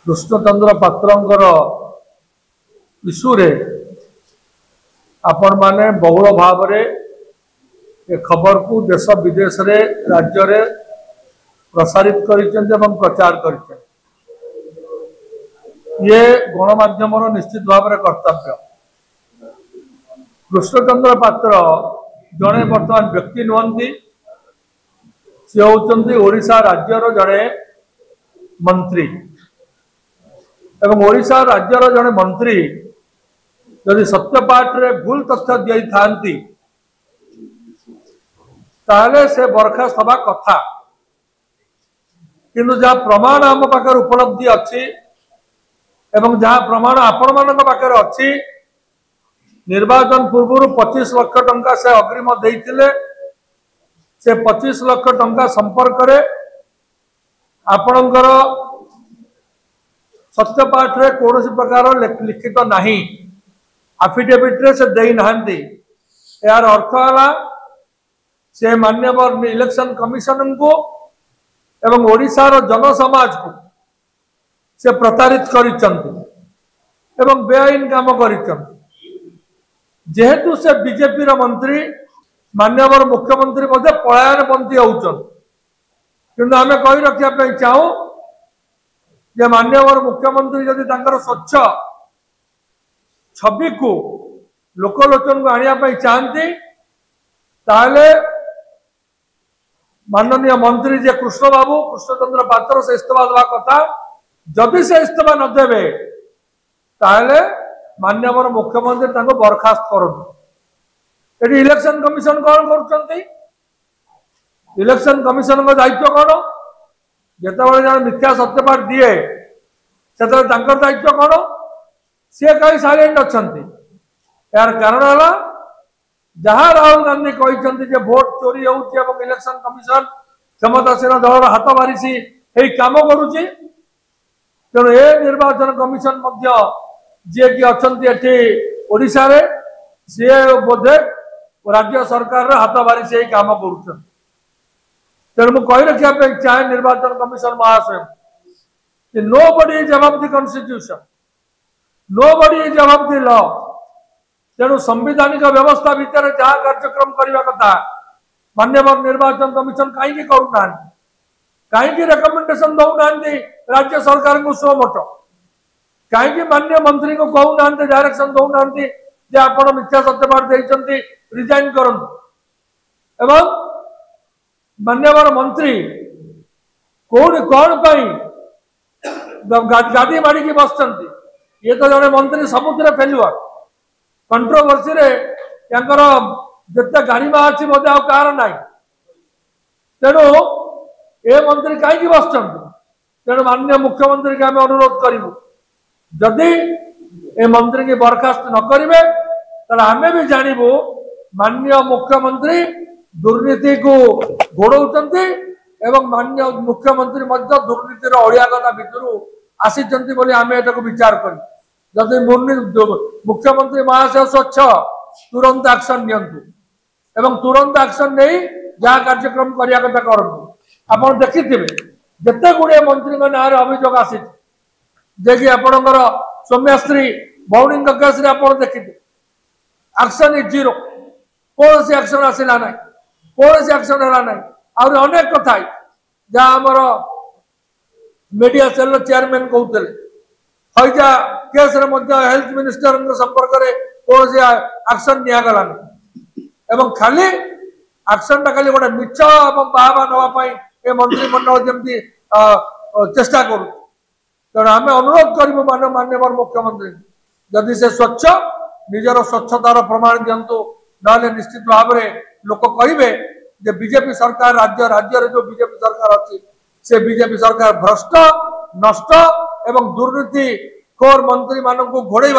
कृष्णचंद्र पात्रंकर इश्यूरे आपण माने बहुल भाव ए खबर को देश विदेश रे राज्य रे प्रसारित करिसें प्रचार करिसें। ये गणमाध्यम निश्चित भाव में कर्तव्य। कृष्णचंद्र पात्र जड़े बर्तमान व्यक्ति नुहति, सी होउचंती ओडिशा राज्यर जड़े मंत्री एवं ओडिशा राज्यर जड़े मंत्री यदि सत्यपाठ रे भूल तथ्य दी थांती ताले से बरखास्त हवा कथा, किंतु जहाँ प्रमाण आम पाखे उपलब्धि अच्छी एवं जहाँ प्रमाण आपण मान पाखे अच्छी, निर्वाचन पूर्व 25 लाख टंका से अग्रिम देइथिले, से 25 लाख टंका संपर्क रे आपणकर सत्यपाठ रे कौन प्रकार लिखित नहीं, आफिडेविट रे से देई नाहंती। यार अर्थ है से मान्यवर इलेक्शन कमिशन को एवं ओडिशार जनसमाज को से प्रतारित करिसंती एवं बेआईन काम करिसंती। जेहेतु से बीजेपी रा मंत्री मान्यवर मुख्यमंत्री मध्य पलायनपंथी होउछन, किंतु आमे कहि रखिया पे चाहू जे मान्यवर मुख्यमंत्री यदि तांकर स्वच्छ छवि को लोकलोचन को आनिया पे चाहती ताले माननीय मंत्री जे कृष्ण बाबू कृष्णचंद्र पात्र से इस्तीफा देवा कथा। जदि से इस्तीफा न देवे ताले मान्यवर मुख्यमंत्री तांको बरखास्त करନ୍ତୁ। एटी इलेक्शन कमिशन कौन करुछंती? इलेक्शन कमिशन का दायित्व कौन? जेतेबेले जन मिथ्या सत्यपाठ दिए सेतेबेले तांकर दायित्व कौन? सी कहीं साइलेंट अच्छंती। यार कारण है जहाँ राहुल गांधी कहते वोट चोरी होउछि एवं इलेक्शन कमिशन क्षमतासीन दल हाथ बारिशी यही काम करुच्ची। तेणु ए निर्वाचन कमिशन मध्य जे कि अच्छंती एठी ओडिशा रे सी बोधे राज्य सरकार हाथ बारिशी यही काम करुछन। तेणु मु कहि रखिया पे चाहे निर्वाचन कमिशन महाशय कि nobody is above the constitution, nobody is above the law. तेणु संविधानिक व्यवस्था भितर जहाँ कार्यक्रम करने कथा मान्यवर निर्वाचन कमिशन कहीं करूना, कहीं रेकमेंडेशन दौना राज्य सरकार को सो मत, कहीं मान्य मंत्री को कहूना डायरेक्शन दौना जे आप मिथ्या सत्यपाठ देते रिजाइन करंतु। एवं मान्यवर मंत्री कौन कौन गादी माड़ी की बसचंती, ये तो जड़े मंत्री सबुत फेलुअर कंट्रोवर्सी रे जिते गाड़ीमा अच्छी बोधे आर ना। तेणु ए मंत्री कहीं बसचंती। तेणु माननीय मुख्यमंत्री के आम अनुरोध करूँ जदि ए मंत्री की बरखास्त न करेंगे तो आम भी जानबू माननीय मुख्यमंत्री दुर्नीति को घोड़ौंती एवं माननीय मुख्यमंत्री दुर्नीतिर अड़िया गदा भितर आसी बोली आम एटा विचार कर। जदि मुख्यमंत्री महाशय स्वच्छ तुरंत एक्शन नियंतु एवं तुरंत एक्शन नहीं जहाँ कार्यक्रम करने कथा करंतु। आप देखिथे जिते गुड़े मंत्री ना अभियोग आसी कि आपणकर सौम्याश्री भौणी केस आप देखिए एक्शन इज जीरो, कौन सी एक्शन आसला ना, कौन सी एक्शन है ना। और अनेक कथा जहाँ आमर मीडिया सेल चेयरमैन कहते हईजा केस हेल्थ मिनिस्टर संपर्क में कौन सी एक्शन निगला एवं खाली एक्शन टा खाली गोटे मिछ बाहबा नापी मंत्रिमंडल जमी चेष्टा करू। तेणु आम अनुरोध करूँ मान्यवर मुख्यमंत्री जदि से स्वच्छ निजर स्वच्छतार प्रमाण दिंतु ना निश्चित भाव में लोक कहे बीजेपी सरकार राज्य जो बीजेपी सरकार अच्छी से बीजेपी सरकार भ्रष्ट नष्ट एवं दुर्नीति खोर मंत्री मानक घोड़े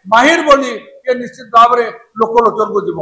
माहिर बोली ये निश्चित भाव में लोकलोचन को जीव।